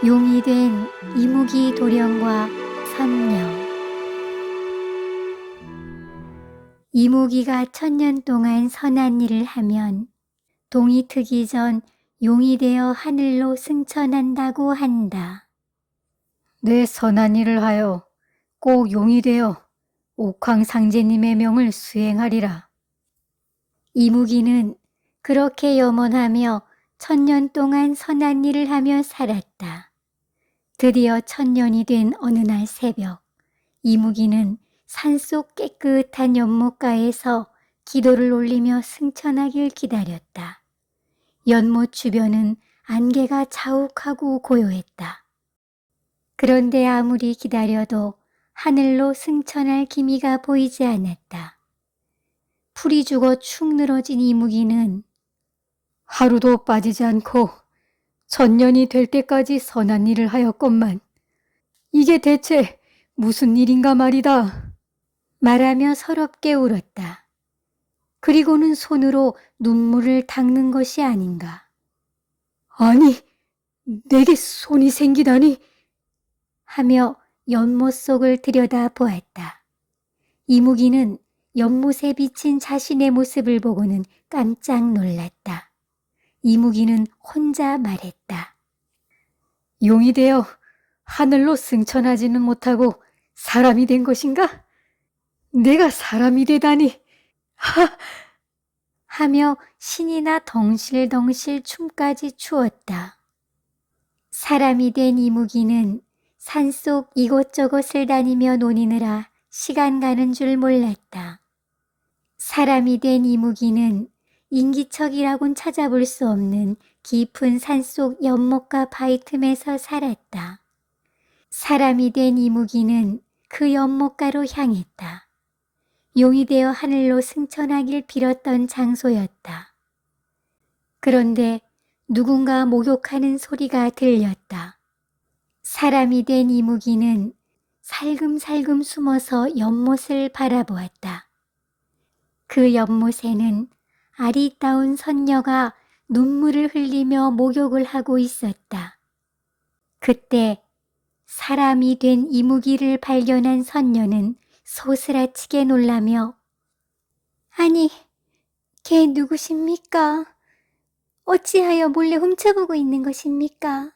용이 된 이무기 도령과 선녀. 이무기가 1000년 동안 선한 일을 하면 동이 트기 전 용이 되어 하늘로 승천한다고 한다. 내 선한 일을 하여 꼭 용이 되어 옥황상제님의 명을 수행하리라. 이무기는 그렇게 염원하며 1000년 동안 선한 일을 하며 살았다. 드디어 1000년이 된 어느 날 새벽, 이무기는 산속 깨끗한 연못가에서 기도를 올리며 승천하길 기다렸다. 연못 주변은 안개가 자욱하고 고요했다. 그런데 아무리 기다려도 하늘로 승천할 기미가 보이지 않았다. 풀이 죽어 축 늘어진 이무기는 하루도 빠지지 않고 1000년이 될 때까지 선한 일을 하였건만 이게 대체 무슨 일인가 말이다. 말하며 서럽게 울었다. 그리고는 손으로 눈물을 닦는 것이 아닌가. 아니, 내게 손이 생기다니 하며 연못 속을 들여다보았다. 이무기는 연못에 비친 자신의 모습을 보고는 깜짝 놀랐다. 이무기는 혼자 말했다. 용이 되어 하늘로 승천하지는 못하고 사람이 된 것인가? 내가 사람이 되다니. 하며 신이나 덩실덩실 춤까지 추었다. 사람이 된 이무기는 산속 이곳저곳을 다니며 노니느라 시간 가는 줄 몰랐다. 사람이 된 이무기는 인기척이라곤 찾아볼 수 없는 깊은 산속 연못과 바위 틈에서 살았다. 사람이 된 이무기는 그 연못가로 향했다. 용이 되어 하늘로 승천하길 빌었던 장소였다. 그런데 누군가 목욕하는 소리가 들렸다. 사람이 된 이무기는 살금살금 숨어서 연못을 바라보았다. 그 연못에는 아리따운 선녀가 눈물을 흘리며 목욕을 하고 있었다. 그때 사람이 된 이무기를 발견한 선녀는 소스라치게 놀라며 아니, 걔 누구십니까? 어찌하여 몰래 훔쳐보고 있는 것입니까?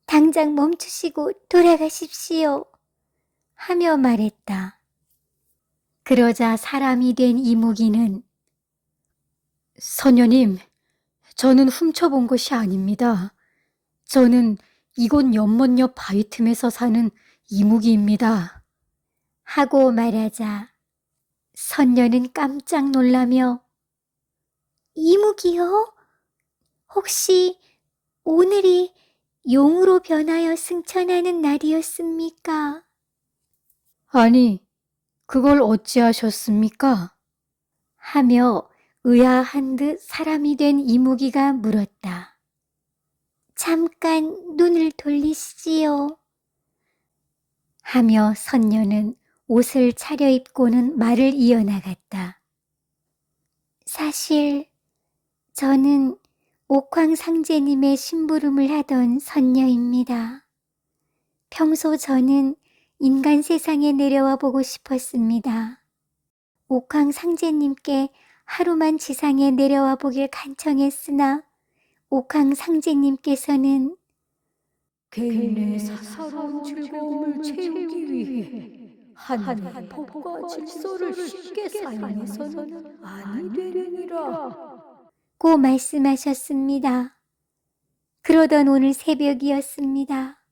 당장 멈추시고 돌아가십시오. 하며 말했다. 그러자 사람이 된 이무기는 선녀님, 저는 훔쳐본 것이 아닙니다. 저는 이곳 연못 옆 바위 틈에서 사는 이무기입니다. 하고 말하자 선녀는 깜짝 놀라며 이무기요? 혹시 오늘이 용으로 변하여 승천하는 날이었습니까? 아니, 그걸 어찌하셨습니까? 하며 의아한 듯 사람이 된 이무기가 물었다. 잠깐 눈을 돌리시지요. 하며 선녀는 옷을 차려입고는 말을 이어나갔다. 사실 저는 옥황상제님의 심부름을 하던 선녀입니다. 평소 저는 인간 세상에 내려와 보고 싶었습니다. 옥황상제님께 하루만 지상에 내려와 보길 간청했으나 옥황상제님께서는 개인의 사사로운 즐거움을 채우기 위해 하늘의 법과 질서를 쉽게 사용해서는 아니 되느니라. 고 말씀하셨습니다. 그러던 오늘 새벽이었습니다.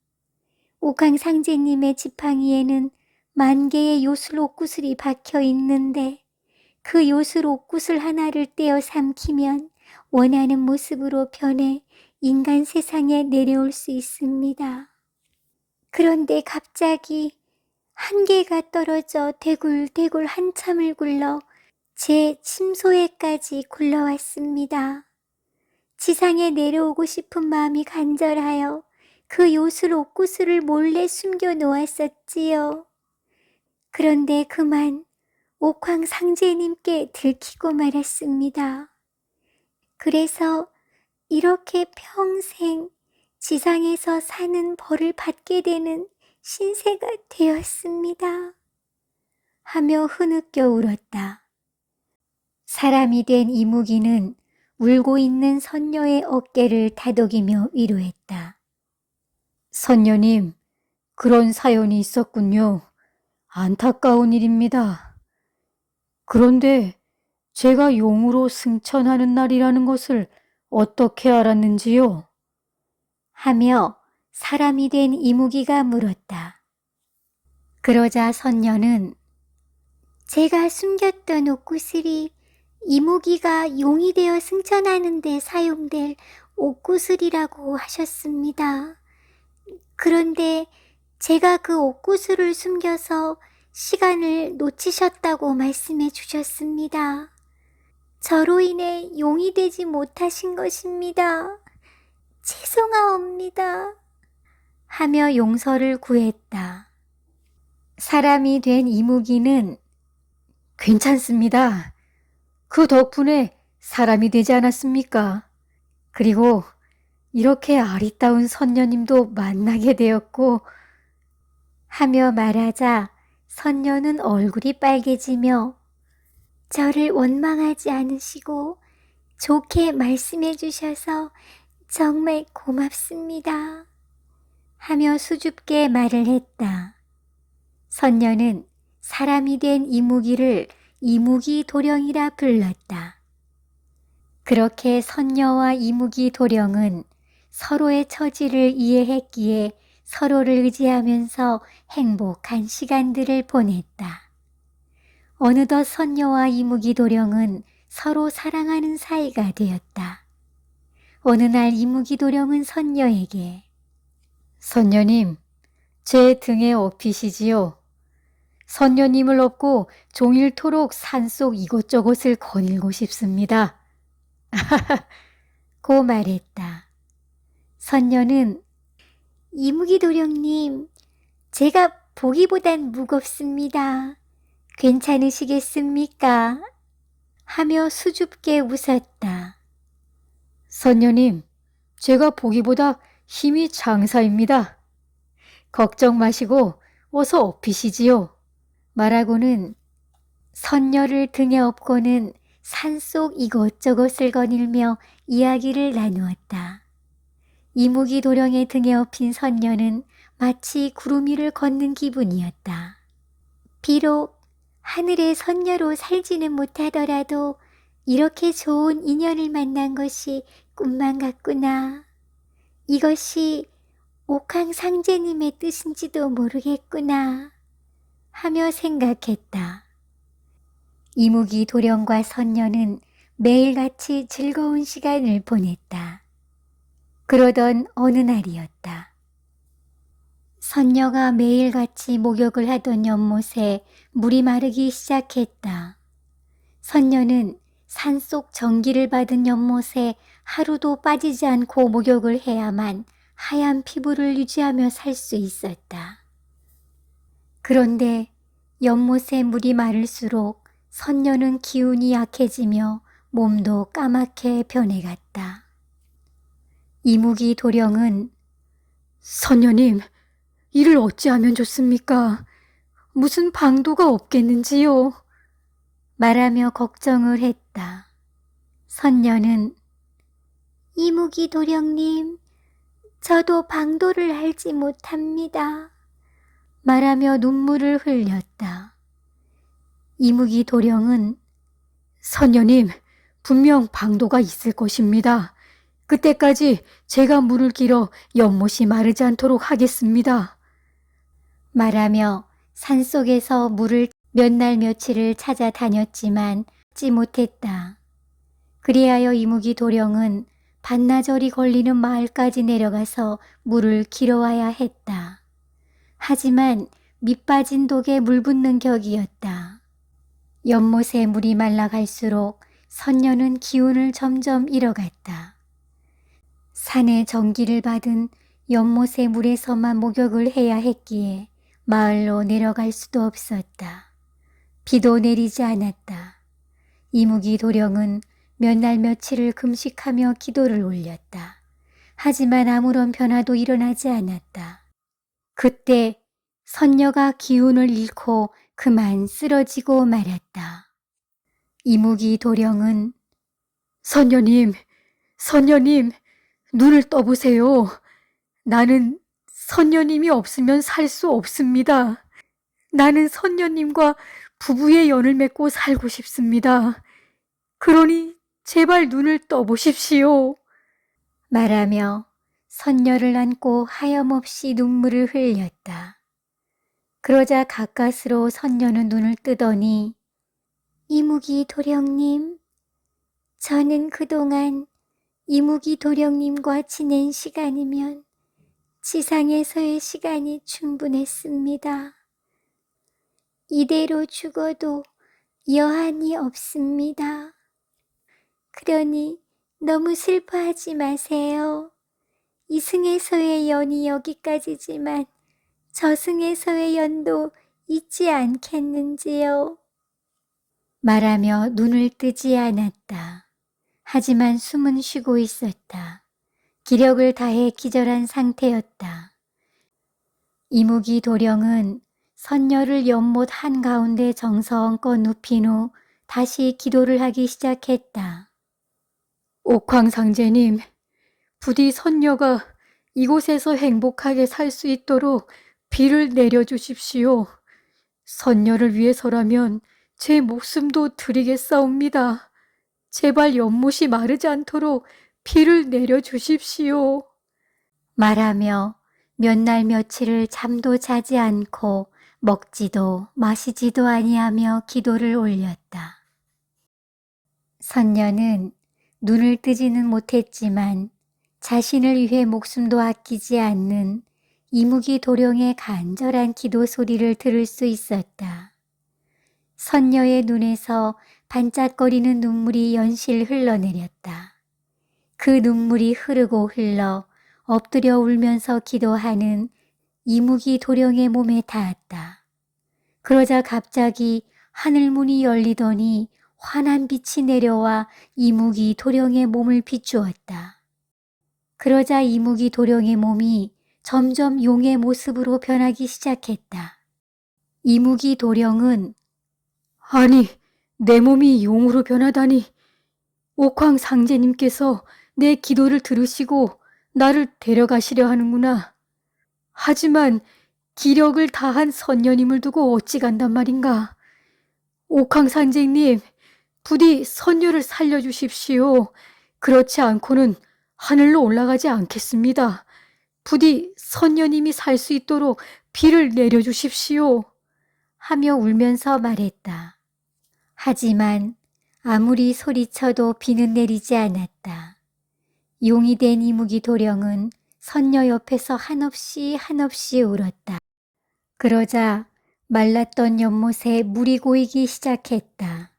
옥황상제님의 지팡이에는 10,000개의 요술 옥구슬이 박혀 있는데 그 요술 옥구슬 하나를 떼어 삼키면 원하는 모습으로 변해 인간 세상에 내려올 수 있습니다. 그런데 갑자기 한 개가 떨어져 대굴대굴 한참을 굴러 제 침소에까지 굴러왔습니다. 지상에 내려오고 싶은 마음이 간절하여 그 요술 옥구슬을 몰래 숨겨 놓았었지요. 그런데 그만 옥황상제님께 들키고 말았습니다. 그래서 이렇게 평생 지상에서 사는 벌을 받게 되는 신세가 되었습니다. 하며 흐느껴 울었다. 사람이 된 이무기는 울고 있는 선녀의 어깨를 다독이며 위로했다. 선녀님, 그런 사연이 있었군요. 안타까운 일입니다. 그런데 제가 용으로 승천하는 날이라는 것을 어떻게 알았는지요? 하며 사람이 된 이무기가 물었다. 그러자 선녀는 제가 숨겼던 옷구슬이 이무기가 용이 되어 승천하는 데 사용될 옷구슬이라고 하셨습니다. 그런데 제가 그 옷구슬을 숨겨서 시간을 놓치셨다고 말씀해 주셨습니다. 저로 인해 용이 되지 못하신 것입니다. 죄송하옵니다. 하며 용서를 구했다. 사람이 된 이무기는 괜찮습니다. 그 덕분에 사람이 되지 않았습니까? 그리고 이렇게 아리따운 선녀님도 만나게 되었고 하며 말하자 선녀는 얼굴이 빨개지며 저를 원망하지 않으시고 좋게 말씀해 주셔서 정말 고맙습니다. 하며 수줍게 말을 했다. 선녀는 사람이 된 이무기를 이무기 도령이라 불렀다. 그렇게 선녀와 이무기 도령은 서로의 처지를 이해했기에 서로를 의지하면서 행복한 시간들을 보냈다. 어느덧 선녀와 이무기 도령은 서로 사랑하는 사이가 되었다. 어느 날 이무기 도령은 선녀에게 선녀님, 제 등에 업히시지요. 선녀님을 업고 종일토록 산속 이곳저곳을 거닐고 싶습니다. 고 말했다. 선녀는 이무기 도령님, 제가 보기보단 무겁습니다. 괜찮으시겠습니까? 하며 수줍게 웃었다. 선녀님, 제가 보기보다 힘이 장사입니다. 걱정 마시고 어서 업히시지요. 말하고는 선녀를 등에 업고는 산속 이곳저곳을 거닐며 이야기를 나누었다. 이무기 도령의 등에 업힌 선녀는 마치 구름 위를 걷는 기분이었다. 비록 하늘의 선녀로 살지는 못하더라도 이렇게 좋은 인연을 만난 것이 꿈만 같구나. 이것이 옥황상제님의 뜻인지도 모르겠구나. 하며 생각했다. 이무기 도령과 선녀는 매일같이 즐거운 시간을 보냈다. 그러던 어느 날이었다. 선녀가 매일같이 목욕을 하던 연못에 물이 마르기 시작했다. 선녀는 산속 전기를 받은 연못에 하루도 빠지지 않고 목욕을 해야만 하얀 피부를 유지하며 살 수 있었다. 그런데 연못에 물이 마를수록 선녀는 기운이 약해지며 몸도 까맣게 변해갔다. 이무기 도령은 선녀님, 이를 어찌하면 좋습니까? 무슨 방도가 없겠는지요? 말하며 걱정을 했다. 선녀는 이무기 도령님, 저도 방도를 알지 못합니다. 말하며 눈물을 흘렸다. 이무기 도령은 선녀님, 분명 방도가 있을 것입니다. 그때까지 제가 물을 길어 연못이 마르지 않도록 하겠습니다. 말하며 산속에서 물을 몇 날 며칠을 찾아다녔지만 찾지 못했다. 그리하여 이무기 도령은 반나절이 걸리는 마을까지 내려가서 물을 길어와야 했다. 하지만 밑빠진 독에 물 붓는 격이었다. 연못에 물이 말라갈수록 선녀는 기운을 점점 잃어갔다. 산의 전기를 받은 연못의 물에서만 목욕을 해야 했기에 마을로 내려갈 수도 없었다. 비도 내리지 않았다. 이무기 도령은 몇 날 며칠을 금식하며 기도를 올렸다. 하지만 아무런 변화도 일어나지 않았다. 그때 선녀가 기운을 잃고 그만 쓰러지고 말았다. 이무기 도령은 선녀님, 선녀님, 눈을 떠보세요. 나는 선녀님이 없으면 살 수 없습니다. 나는 선녀님과 부부의 연을 맺고 살고 싶습니다. 그러니 제발 눈을 떠보십시오. 말하며 선녀를 안고 하염없이 눈물을 흘렸다. 그러자 가까스로 선녀는 눈을 뜨더니 이무기 도령님, 저는 그동안 이무기 도령님과 지낸 시간이면 지상에서의 시간이 충분했습니다. 이대로 죽어도 여한이 없습니다. 그러니 너무 슬퍼하지 마세요. 이승에서의 연이 여기까지지만 저승에서의 연도 있지 않겠는지요. 말하며 눈을 뜨지 않았다. 하지만 숨은 쉬고 있었다. 기력을 다해 기절한 상태였다. 이무기 도령은 선녀를 연못 한가운데 정성껏 눕힌 후 다시 기도를 하기 시작했다. 옥황상제님, 부디 선녀가 이곳에서 행복하게 살 수 있도록 비를 내려주십시오. 선녀를 위해서라면 제 목숨도 드리겠사옵니다. 제발 연못이 마르지 않도록 비를 내려주십시오. 말하며 몇 날 며칠을 잠도 자지 않고 먹지도 마시지도 아니하며 기도를 올렸다. 선녀는 눈을 뜨지는 못했지만 자신을 위해 목숨도 아끼지 않는 이무기 도령의 간절한 기도 소리를 들을 수 있었다. 선녀의 눈에서 반짝거리는 눈물이 연실 흘러내렸다. 그 눈물이 흐르고 흘러 엎드려 울면서 기도하는 이무기 도령의 몸에 닿았다. 그러자 갑자기 하늘문이 열리더니 환한 빛이 내려와 이무기 도령의 몸을 비추었다. 그러자 이무기 도령의 몸이 점점 용의 모습으로 변하기 시작했다. 이무기 도령은 아니, 내 몸이 용으로 변하다니. 옥황상제님께서 내 기도를 들으시고 나를 데려가시려 하는구나. 하지만 기력을 다한 선녀님을 두고 어찌 간단 말인가. 옥황상제님, 부디 선녀를 살려주십시오. 그렇지 않고는 하늘로 올라가지 않겠습니다. 부디 선녀님이 살 수 있도록 비를 내려주십시오. 하며 울면서 말했다. 하지만 아무리 소리쳐도 비는 내리지 않았다. 용이 된 이무기 도령은 선녀 옆에서 한없이 울었다. 그러자 말랐던 연못에 물이 고이기 시작했다.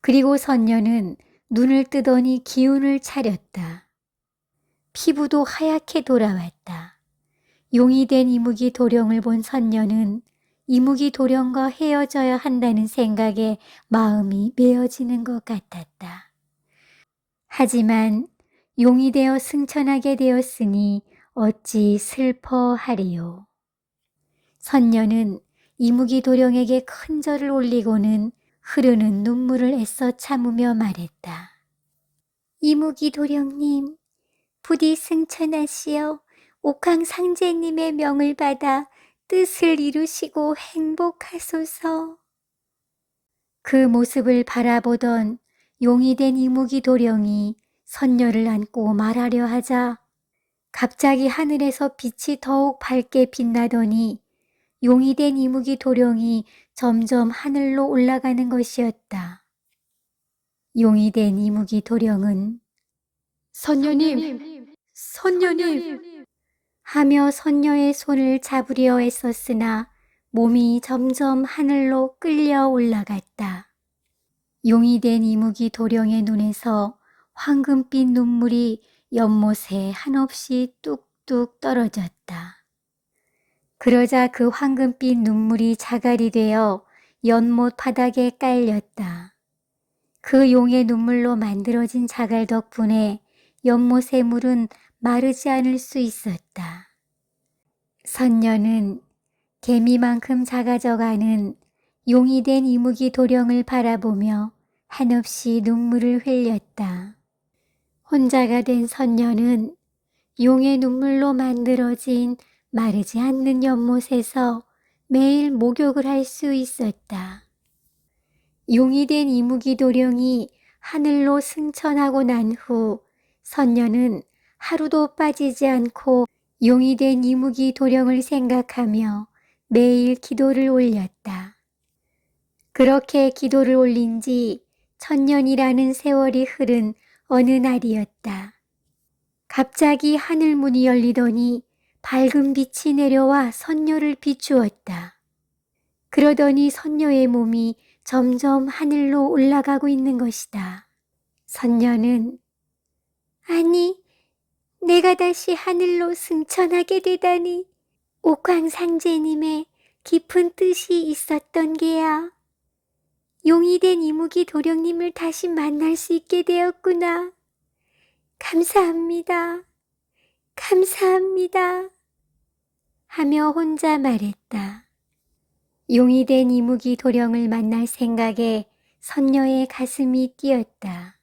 그리고 선녀는 눈을 뜨더니 기운을 차렸다. 피부도 하얗게 돌아왔다. 용이 된 이무기 도령을 본 선녀는 이무기 도령과 헤어져야 한다는 생각에 마음이 메어지는 것 같았다. 하지만 용이 되어 승천하게 되었으니 어찌 슬퍼하리요. 선녀는 이무기 도령에게 큰 절을 올리고는 흐르는 눈물을 애써 참으며 말했다. 이무기 도령님, 부디 승천하시어 옥황상제님의 명을 받아 뜻을 이루시고 행복하소서. 그 모습을 바라보던 용이 된 이무기 도령이 선녀를 안고 말하려 하자 갑자기 하늘에서 빛이 더욱 밝게 빛나더니 용이 된 이무기 도령이 점점 하늘로 올라가는 것이었다. 용이 된 이무기 도령은 선녀님, 선녀님 하며 선녀의 손을 잡으려 애썼으나 몸이 점점 하늘로 끌려 올라갔다. 용이 된 이무기 도령의 눈에서 황금빛 눈물이 연못에 한없이 뚝뚝 떨어졌다. 그러자 그 황금빛 눈물이 자갈이 되어 연못 바닥에 깔렸다. 그 용의 눈물로 만들어진 자갈 덕분에 연못의 물은 마르지 않을 수 있었다. 선녀는 개미만큼 작아져가는 용이 된 이무기 도령을 바라보며 한없이 눈물을 흘렸다. 혼자가 된 선녀는 용의 눈물로 만들어진 마르지 않는 연못에서 매일 목욕을 할 수 있었다. 용이 된 이무기 도령이 하늘로 승천하고 난 후 선녀는 하루도 빠지지 않고 용이 된 이무기 도령을 생각하며 매일 기도를 올렸다. 그렇게 기도를 올린 지 1000년이라는 세월이 흐른 어느 날이었다. 갑자기 하늘문이 열리더니 밝은 빛이 내려와 선녀를 비추었다. 그러더니 선녀의 몸이 점점 하늘로 올라가고 있는 것이다. 선녀는 아니, 내가 다시 하늘로 승천하게 되다니 옥황상제님의 깊은 뜻이 있었던 게야. 용이 된 이무기 도령님을 다시 만날 수 있게 되었구나. 감사합니다. 감사합니다. 하며 혼자 말했다. 용이 된 이무기 도령을 만날 생각에 선녀의 가슴이 뛰었다.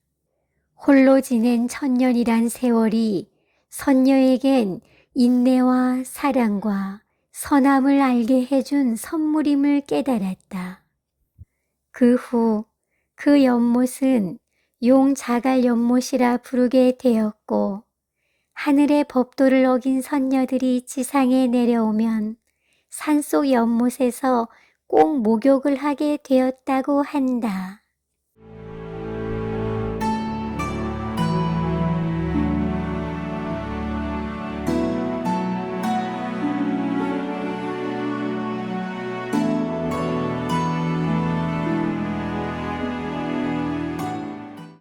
홀로 지낸 1000년이란 세월이 선녀에겐 인내와 사랑과 선함을 알게 해준 선물임을 깨달았다. 그 후 그 연못은 용자갈 연못이라 부르게 되었고 하늘의 법도를 어긴 선녀들이 지상에 내려오면 산속 연못에서 꼭 목욕을 하게 되었다고 한다.